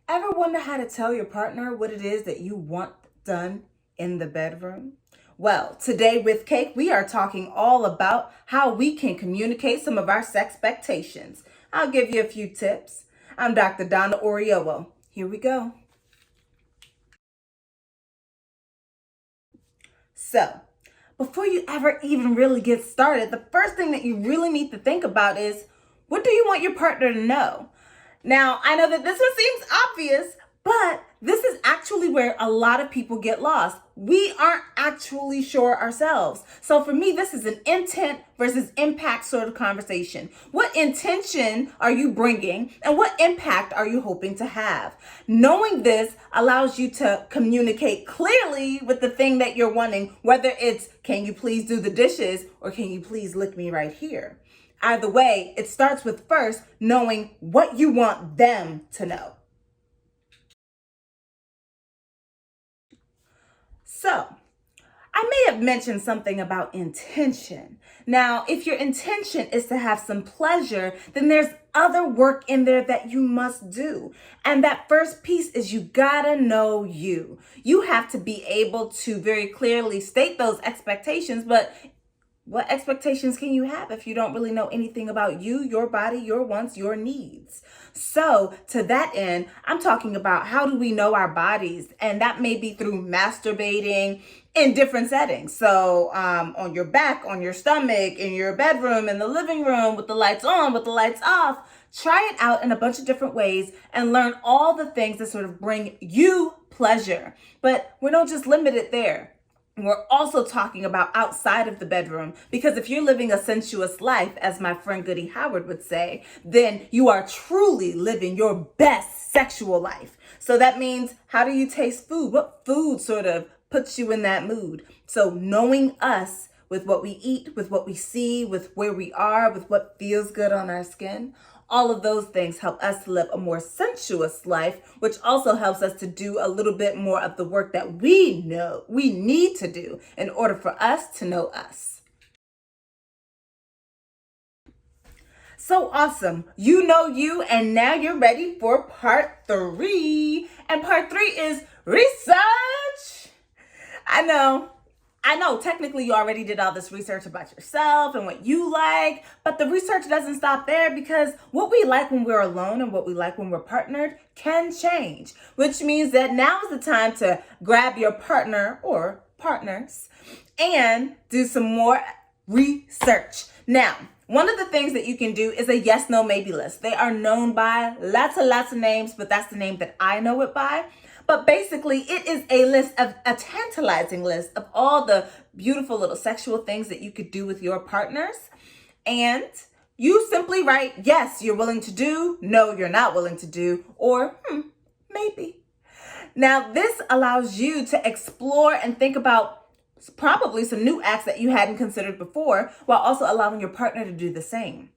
Ever wonder how to tell your partner what it is that you want done in the bedroom? Well, today with Cake, we are talking all about how we can communicate some of our sexpectations. I'll give you a few tips. I'm Dr. Donna. Here we go. So, before you ever even really get started, the first thing that you really need to think about is, what do you want your partner to know? Now, I know that this one seems obvious, but this is actually where a lot of people get lost. We aren't actually sure ourselves. So for me, this is an intent versus impact sort of conversation. What intention are you bringing and what impact are you hoping to have? Knowing this allows you to communicate clearly with the thing that you're wanting, whether it's, can you please do the dishes, or can you please lick me right here? Either way, it starts with first knowing what you want them to know. So, I may have mentioned something about intention. Now, if your intention is to have some pleasure, then there's other work in there that you must do. And that first piece is you gotta know you. You have to be able to very clearly state those expectations, but what expectations can you have if you don't really know anything about you, your body, your wants, your needs? So to that end, I'm talking about how do we know our bodies? And that may be through masturbating in different settings. So on your back, on your stomach, in your bedroom, in the living room, with the lights on, with the lights off. Try it out in a bunch of different ways and learn all the things that sort of bring you pleasure. But we don't just limit it there. We're also talking about outside of the bedroom, because if you're living a sensuous life, as my friend Goody Howard would say, then you are truly living your best sexual life. So that means, how do you taste food? What food sort of puts you in that mood? So knowing us with what we eat, with what we see, with where we are, with what feels good on our skin, all of those things help us to live a more sensuous life, which also helps us to do a little bit more of the work that we know we need to do in order for us to know us. So awesome. You know you, and now you're ready for part 3. And part 3 is research. I know, technically you already did all this research about yourself and what you like, but the research doesn't stop there, because what we like when we're alone and what we like when we're partnered can change, which means that now is the time to grab your partner or partners and do some more research. Now, one of the things that you can do is a yes, no, maybe list. They are known by lots of names, but that's the name that I know it by. But basically, it is a tantalizing list of all the beautiful little sexual things that you could do with your partners. And you simply write, yes, you're willing to do, no, you're not willing to do, or maybe. Now, this allows you to explore and think about probably some new acts that you hadn't considered before, while also allowing your partner to do the same.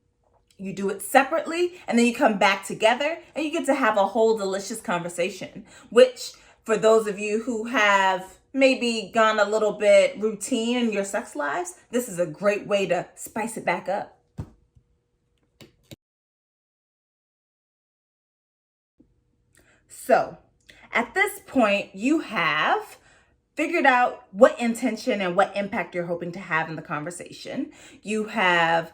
You do it separately, and then you come back together, and you get to have a whole delicious conversation, which for those of you who have maybe gone a little bit routine in your sex lives, this is a great way to spice it back up. So at this point, you have figured out what intention and what impact you're hoping to have in the conversation. You have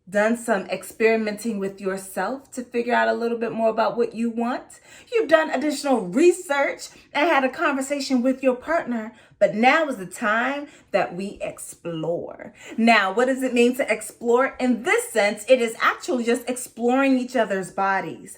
done some experimenting with yourself to figure out a little bit more about what you want. You've done additional research and had a conversation with your partner, but now is the time that we explore. Now, what does it mean to explore? In this sense, it is actually just exploring each other's bodies.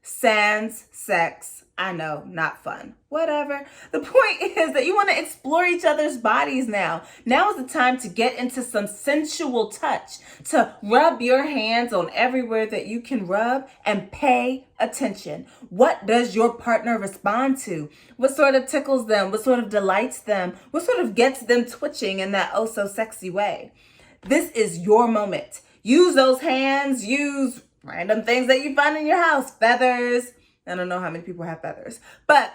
Sans sex. I know, not fun. Whatever. The point is that you want to explore each other's bodies now. Now is the time to get into some sensual touch, to rub your hands on everywhere that you can rub and pay attention. What does your partner respond to? What sort of tickles them? What sort of delights them? What sort of gets them twitching in that oh so sexy way? This is your moment. Use those hands. Use random things that you find in your house. Feathers. I don't know how many people have feathers, but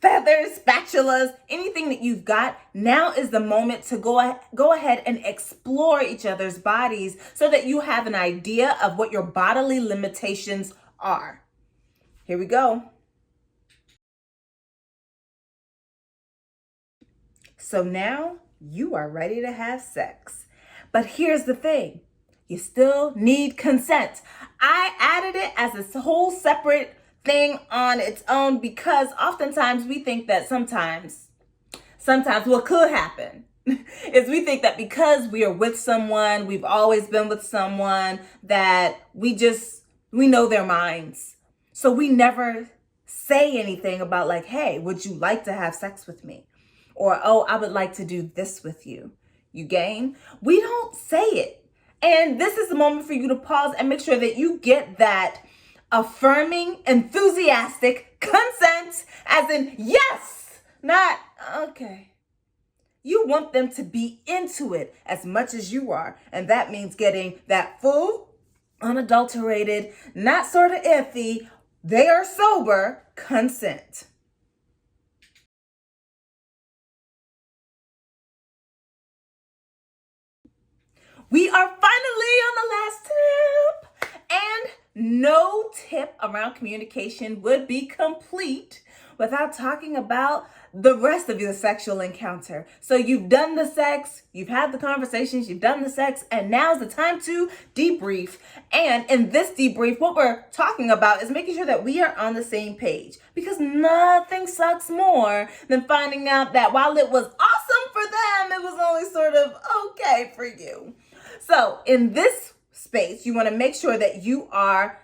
feathers, spatulas, anything that you've got. Now is the moment to go ahead and explore each other's bodies so that you have an idea of what your bodily limitations are. Here we go. So now you are ready to have sex. But here's the thing. You still need consent. I added it as a whole separate thing on its own because oftentimes we think that sometimes what could happen is we think that because we are with someone, we've always been with someone, that we know their minds. So we never say anything about like, hey, would you like to have sex with me? Or, oh, I would like to do this with you. You game? We don't say it. And this is the moment for you to pause and make sure that you get that affirming, enthusiastic consent, as in yes, not okay. You want them to be into it as much as you are. And that means getting that full, unadulterated, not sort of iffy, they are sober consent. We are finally on the last tip. And no tip around communication would be complete without talking about the rest of your sexual encounter. So you've done the sex, you've had the conversations, you've done the sex, and now's the time to debrief. And in this debrief, what we're talking about is making sure that we are on the same page, because nothing sucks more than finding out that while it was awesome for them, it was only sort of okay for you. So in this space, you want to make sure that you are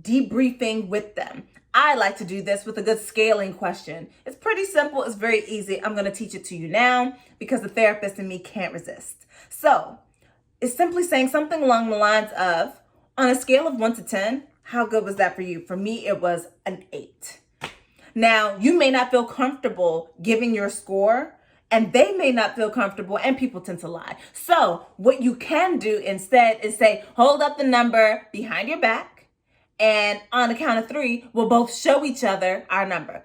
debriefing with them. I like to do this with a good scaling question. It's pretty simple. It's very easy. I'm going to teach it to you now because the therapist in me can't resist. So it's simply saying something along the lines of, on a scale of 1 to 10, how good was that for you? For me, it was an 8. Now, you may not feel comfortable giving your score, and they may not feel comfortable, and people tend to lie. So what you can do instead is say, hold up the number behind your back, and on the count of 3, we'll both show each other our number. And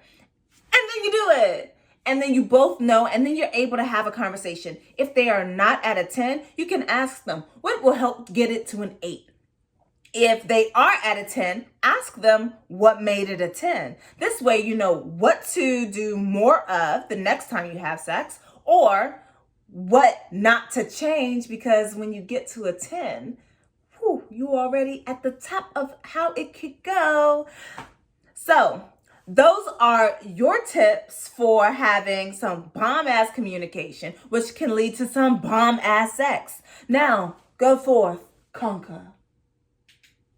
then you do it. And then you both know, and then you're able to have a conversation. If they are not at a 10, you can ask them, what will help get it to an 8? If they are at a 10, ask them what made it a 10. This way you know what to do more of the next time you have sex, or what not to change, because when you get to a 10, you already at the top of how it could go. So those are your tips for having some bomb-ass communication, which can lead to some bomb-ass sex. Now, go forth, conquer.